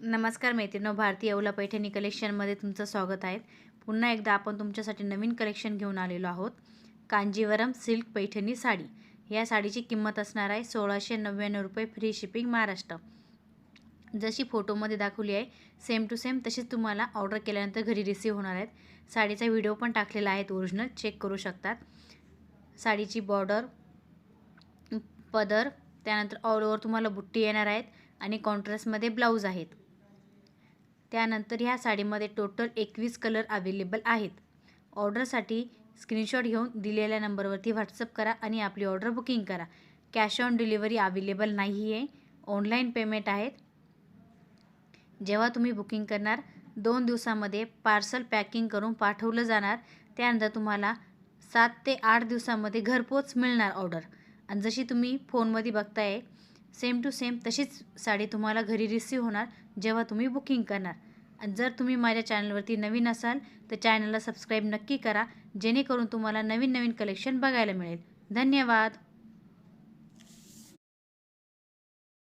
नमस्कार मैत्रिणींनो, भारतीय येवला पैठणी कलेक्शनमध्ये तुमचं स्वागत आहे। पुन्हा एकदा आपण तुमच्यासाठी नवीन कलेक्शन घेऊन आलेलो आहोत। कांजीवरम सिल्क पैठणी साडी। या साडीची किंमत असणार आहे 1699 रुपये, फ्री शिपिंग महाराष्ट्र। जशी फोटोमध्ये दाखवली आहे सेम टू सेम तशीच तुम्हाला ऑर्डर केल्यानंतर घरी रिसीव होणार आहेत। साडीचा व्हिडिओ पण टाकलेला आहे, ओरिजिनल चेक करू शकतात। साडीची बॉर्डर, पदर, त्यानंतर ऑल ओव्हर तुम्हाला बुट्टी येणार आहेत आणि कॉन्ट्रास्टमध्ये ब्लाऊज आहेत। त्यानंतर ह्या साडीमध्ये टोटल 21 कलर अवेलेबल आहेत। ऑर्डरसाठी स्क्रीनशॉट घेऊन दिलेल्या नंबरवरती व्हॉट्सअप करा आणि आपली ऑर्डर बुकिंग करा। कॅश ऑन डिलिव्हरी अवेलेबल नाही आहे, ऑनलाईन पेमेंट आहे। जेव्हा तुम्ही बुकिंग करणार 2 दिवसामध्ये पार्सल पॅकिंग करून पाठवलं जाणार। त्यानंतर तुम्हाला 7 ते 8 दिवसामध्ये घरपोच मिळणार ऑर्डर। आणि जशी तुम्ही फोनमध्ये बघताय सेम टू सेम तशीच साडी तुम्हाला घरी रिसीव होणार जेव्हा तुम्ही बुकिंग करणार। आणि जर तुम्ही माझ्या चॅनलवरती नवीन असाल तर चॅनलला सबस्क्राईब नक्की करा, जेणेकरून तुम्हाला नवीन कलेक्शन बघायला मिळेल। धन्यवाद।